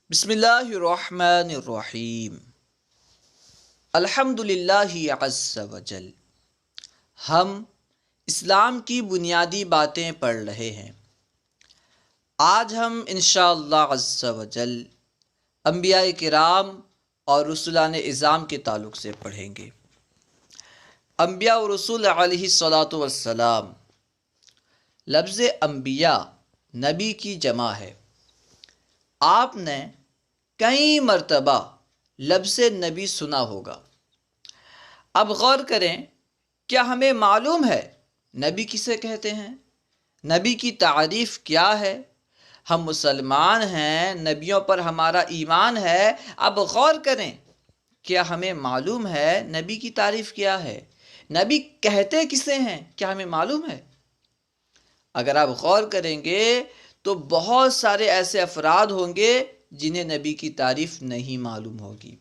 بسم اللہ الرحمن الرحیم الحمد للہ عز وجل۔ ہم اسلام کی بنیادی باتیں پڑھ رہے ہیں۔ آج ہم انشاءاللہ عز وجل انبیاء کرام اور رسولان اعظام کے تعلق سے پڑھیں گے۔ انبیاء و رسول علیہ الصلاۃ والسلام، لفظ انبیاء نبی کی جمع ہے۔ آپ نے کئی مرتبہ لفظ نبی سنا ہوگا۔ اب غور کریں، کیا ہمیں معلوم ہے نبی کسے کہتے ہیں؟ نبی کی تعریف کیا ہے؟ ہم مسلمان ہیں، نبیوں پر ہمارا ایمان ہے۔ اب غور کریں، کیا ہمیں معلوم ہے نبی کی تعریف کیا ہے؟ نبی کہتے کسے ہیں؟ کیا ہمیں معلوم ہے؟ اگر آپ غور کریں گے تو بہت سارے ایسے افراد ہوں گے جنہیں نبی کی تعریف نہیں معلوم ہوگی۔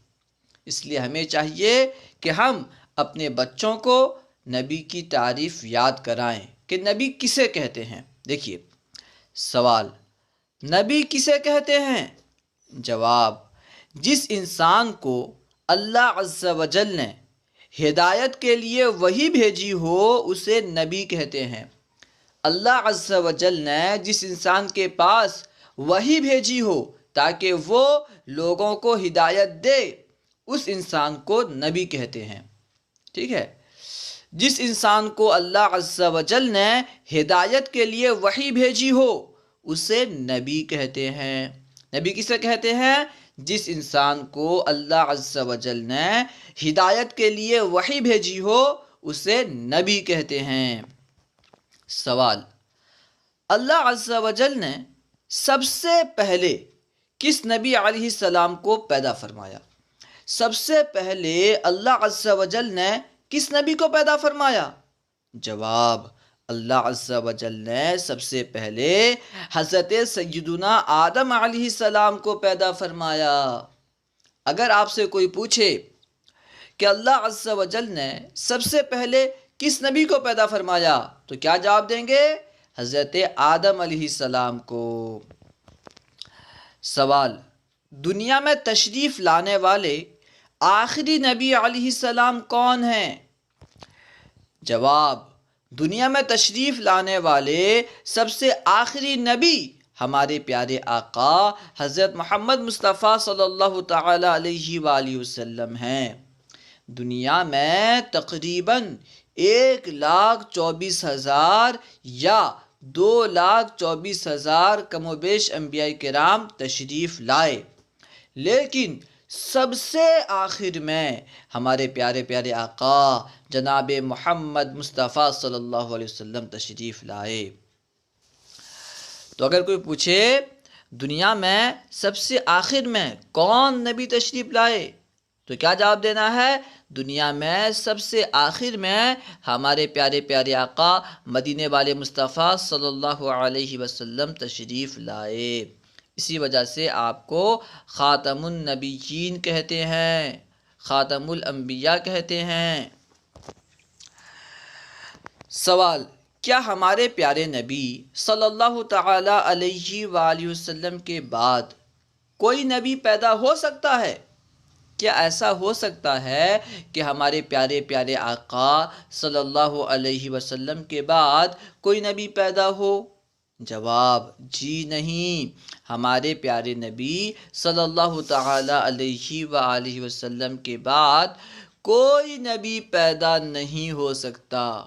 اس لیے ہمیں چاہیے کہ ہم اپنے بچوں کو نبی کی تعریف یاد کرائیں کہ نبی کسے کہتے ہیں۔ دیکھیے سوال، نبی کسے کہتے ہیں؟ جواب، جس انسان کو اللہ عز و جل نے ہدایت کے لیے وحی بھیجی ہو اسے نبی کہتے ہیں۔ اللہ عز و جل نے جس انسان کے پاس وحی بھیجی ہو تاکہ وہ لوگوں کو ہدایت دے، اس انسان کو نبی کہتے ہیں۔ ٹھیک ہے، جس انسان کو اللہ عز و جل نے ہدایت کے لیے وحی بھیجی ہو اسے نبی کہتے ہیں۔ نبی کسے کہتے ہیں؟ جس انسان کو اللہ عز و جل نے ہدایت کے لیے وحی بھیجی ہو اسے نبی کہتے ہیں۔ سوال، اللہ عز و جل نے سب سے پہلے کس نبی علیہ السلام کو پیدا فرمایا؟ سب سے پہلے اللہ عز و جل نے کس نبی کو پیدا فرمایا؟ جواب، اللہ عز و جل نے سب سے پہلے حضرت سیدنا آدم علیہ السلام کو پیدا فرمایا۔ اگر آپ سے کوئی پوچھے کہ اللہ عز و جل نے سب سے پہلے کس نبی کو پیدا فرمایا تو کیا جواب دیں گے؟ حضرت آدم علیہ السلام کو۔ سوال، دنیا میں تشریف لانے والے آخری نبی علیہ السلام کون ہیں؟ جواب، دنیا میں تشریف لانے والے سب سے آخری نبی ہمارے پیارے آقا حضرت محمد مصطفیٰ صلی اللہ تعالی علیہ وآلہ وسلم ہیں۔ دنیا میں تقریباً 1,24,000 یا 2,24,000 کم و بیش انبیاء کرام تشریف لائے، لیکن سب سے آخر میں ہمارے پیارے پیارے آقا جناب محمد مصطفیٰ صلی اللہ علیہ وسلم تشریف لائے۔ تو اگر کوئی پوچھے دنیا میں سب سے آخر میں کون نبی تشریف لائے تو کیا جواب دینا ہے؟ دنیا میں سب سے آخر میں ہمارے پیارے پیارے آقا مدینے والے مصطفیٰ صلی اللہ علیہ وسلم تشریف لائے۔ اسی وجہ سے آپ کو خاتم النبیین کہتے ہیں، خاتم الانبیاء کہتے ہیں۔ سوال، کیا ہمارے پیارے نبی صلی اللہ تعالی علیہ وآلہ وسلم کے بعد کوئی نبی پیدا ہو سکتا ہے؟ کیا ایسا ہو سکتا ہے کہ ہمارے پیارے پیارے آقا صلی اللہ علیہ وسلم کے بعد کوئی نبی پیدا ہو؟ جواب، جی نہیں، ہمارے پیارے نبی صلی اللہ تعالی علیہ وآلہ وسلم کے بعد کوئی نبی پیدا نہیں ہو سکتا۔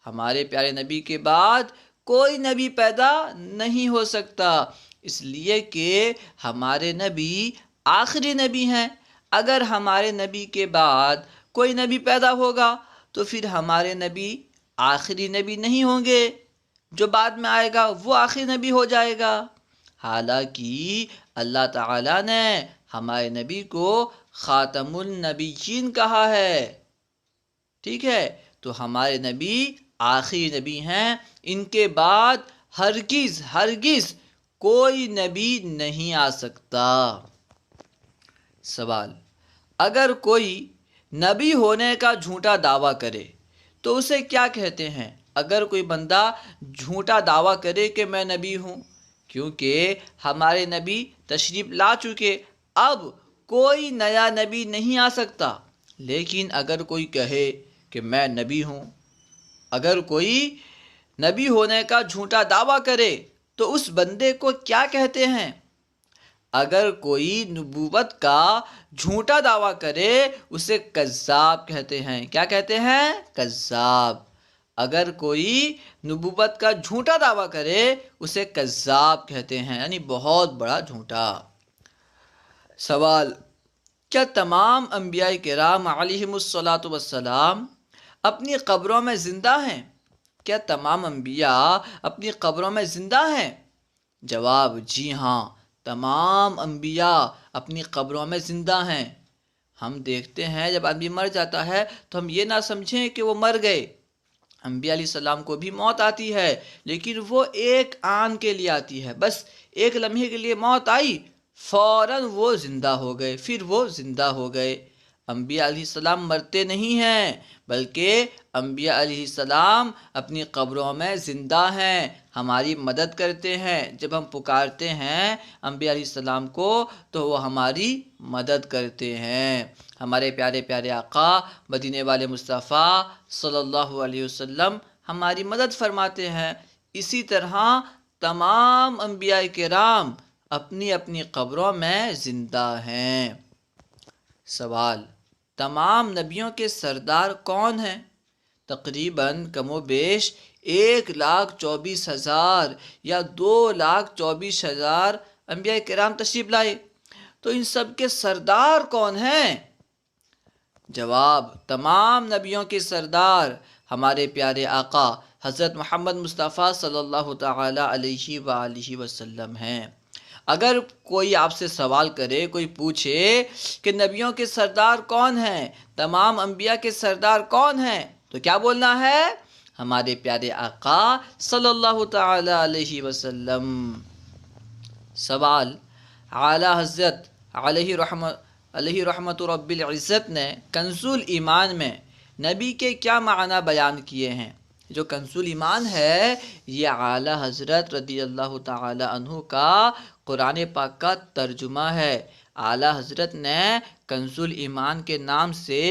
ہمارے پیارے نبی کے بعد کوئی نبی پیدا نہیں ہو سکتا، اس لیے کہ ہمارے نبی آخری نبی ہیں۔ اگر ہمارے نبی کے بعد کوئی نبی پیدا ہوگا تو پھر ہمارے نبی آخری نبی نہیں ہوں گے، جو بعد میں آئے گا وہ آخری نبی ہو جائے گا۔ حالانکہ اللہ تعالیٰ نے ہمارے نبی کو خاتم النبیین کہا ہے۔ ٹھیک ہے، تو ہمارے نبی آخری نبی ہیں، ان کے بعد ہرگز کوئی نبی نہیں آ سکتا۔ سوال، اگر کوئی نبی ہونے کا جھوٹا دعویٰ کرے تو اسے کیا کہتے ہیں؟ اگر کوئی بندہ جھوٹا دعویٰ کرے کہ میں نبی ہوں، کیونکہ ہمارے نبی تشریف لا چکے، اب کوئی نیا نبی نہیں آ سکتا۔ لیکن اگر کوئی کہے کہ میں نبی ہوں، اگر کوئی نبی ہونے کا جھوٹا دعویٰ کرے تو اس بندے کو کیا کہتے ہیں؟ اگر کوئی نبوت کا جھوٹا دعویٰ کرے اسے کذاب کہتے ہیں۔ کیا کہتے ہیں؟ کذاب۔ اگر کوئی نبوت کا جھوٹا دعویٰ کرے اسے کذاب کہتے ہیں، یعنی بہت بڑا جھوٹا۔ سوال: کیا تمام انبیاء کرام علیہم الصلاۃ والسلام اپنی قبروں میں زندہ ہیں؟ کیا تمام انبیاء اپنی قبروں میں زندہ ہیں؟ جواب: جی ہاں، تمام انبیاء اپنی قبروں میں زندہ ہیں۔ ہم دیکھتے ہیں جب آدمی مر جاتا ہے تو ہم یہ نہ سمجھیں کہ وہ مر گئے۔ انبیاء علیہ السلام کو بھی موت آتی ہے، لیکن وہ ایک آن کے لیے آتی ہے، بس ایک لمحے کے لیے موت آئی، فوراً وہ زندہ ہو گئے، پھر وہ زندہ ہو گئے۔ انبیاء علیہ السلام مرتے نہیں ہیں، بلکہ انبیاء علیہ السلام اپنی قبروں میں زندہ ہیں، ہماری مدد کرتے ہیں۔ جب ہم پکارتے ہیں انبیاء علیہ السلام کو تو وہ ہماری مدد کرتے ہیں۔ ہمارے پیارے پیارے آقا مدینے والے مصطفیٰ صلی اللہ علیہ وسلم ہماری مدد فرماتے ہیں۔ اسی طرح تمام انبیاء کرام اپنی اپنی قبروں میں زندہ ہیں۔ سوال: تمام نبیوں کے سردار کون ہیں؟ تقریباً کم و بیش 1,24,000 یا 2,24,000 انبیاء کرام تشریف لائے، تو ان سب کے سردار کون ہیں؟ جواب: تمام نبیوں کے سردار ہمارے پیارے آقا حضرت محمد مصطفیٰ صلی اللہ تعالی علیہ وآلہ وسلم ہیں۔ اگر کوئی آپ سے سوال کرے، کوئی پوچھے کہ نبیوں کے سردار کون ہیں، تمام انبیاء کے سردار کون ہیں، تو کیا بولنا ہے؟ ہمارے پیارے آقا صلی اللہ تعالی علیہ وسلم۔ سوال: اعلیٰ حضرت علیہ رحمت رب العزت نے کنز الایمان میں نبی کے کیا معنی بیان کیے ہیں؟ جو کنز الایمان ہے یہ اعلیٰ حضرت رضی اللہ تعالی عنہ کا قرآن پاک کا ترجمہ ہے۔ اعلیٰ حضرت نے کنز الایمان کے نام سے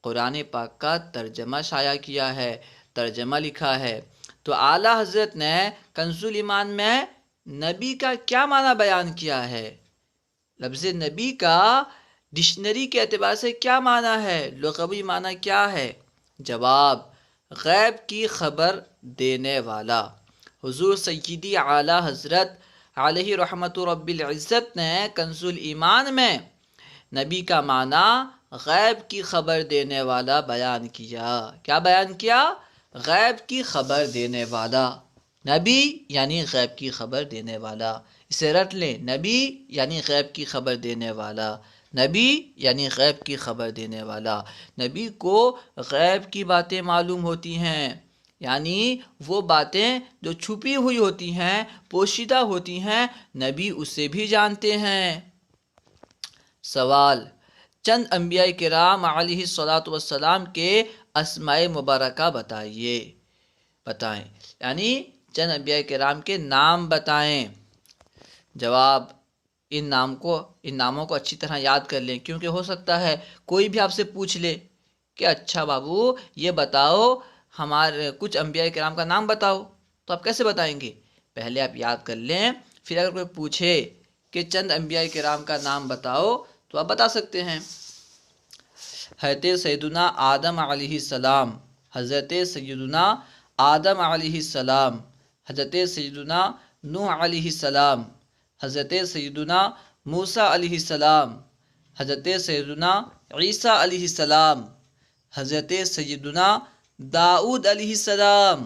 قرآن پاک کا ترجمہ شائع کیا ہے، ترجمہ لکھا ہے۔ تو اعلیٰ حضرت نے کنز الایمان میں نبی کا کیا معنی بیان کیا ہے؟ لفظ نبی کا ڈکشنری کے اعتبار سے کیا معنی ہے، لغوی معنی کیا ہے؟ جواب: غیب کی خبر دینے والا۔ حضور سیدی اعلیٰ حضرت علیہ رحمت رب العزت نے کنز الایمان میں نبی کا معنی غیب کی خبر دینے والا بیان کیا۔ کیا بیان کیا؟ غیب کی خبر دینے والا۔ نبی یعنی غیب کی خبر دینے والا، اسے رٹ لیں، نبی یعنی غیب کی خبر دینے والا، نبی یعنی غیب کی خبر دینے والا۔ نبی کو غیب کی باتیں معلوم ہوتی ہیں، یعنی وہ باتیں جو چھپی ہوئی ہوتی ہیں، پوشیدہ ہوتی ہیں، نبی اسے بھی جانتے ہیں۔ سوال: چند انبیاء کرام علیہ الصلاۃ والسلام کے اسماء مبارکہ بتائیں، یعنی چند انبیاء کرام کے نام بتائیں۔ جواب: ان ناموں کو اچھی طرح یاد کر لیں، کیونکہ ہو سکتا ہے کوئی بھی آپ سے پوچھ لے کہ اچھا بابو یہ بتاؤ ہمارے کچھ انبیاء کرام کا نام بتاؤ، تو آپ کیسے بتائیں گے؟ پہلے آپ یاد کر لیں، پھر اگر کوئی پوچھے کہ چند انبیاء کرام کا نام بتاؤ تو آپ بتا سکتے ہیں۔ حضرت سیدنا آدم علیہ السلام، حضرت سیدنا آدم علیہ السلام، حضرت سیدنا نوح علیہ السلام، حضرت سیدنا موسیٰ علیہ السلام، حضرت سیدنا عیسیٰ علیہ السلام، حضرت سیدنا داؤد علیہ السلام،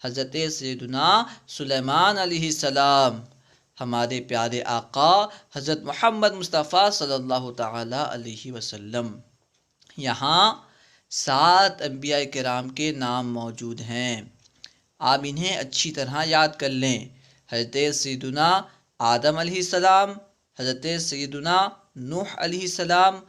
حضرت سیدنا سلیمان علیہ السلام۔ ہمارے پیارے آقا حضرت محمد مصطفیٰ صلی اللہ تعالی علیہ وسلم۔ یہاں 7 انبیاء کرام کے نام موجود ہیں، آپ انہیں اچھی طرح یاد کر لیں۔ حضرت سیدنا آدم علیہ السلام، حضرت سیدنا نوح علیہ السلام،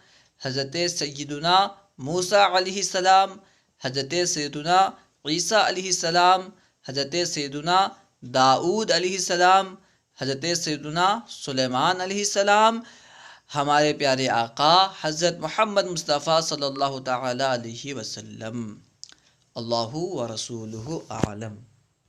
حضرت سیدنا موسیٰ علیہ السلام، حضرت سیدنا عیسیٰ علیہ السلام، حضرت سیدنا داؤد علیہ السلام، حضرت سیدنا سلیمان علیہ السلام، ہمارے پیارے آقا حضرت محمد مصطفیٰ صلی اللہ تعالی علیہ وسلم۔ اللہ و رسولہ اعلم۔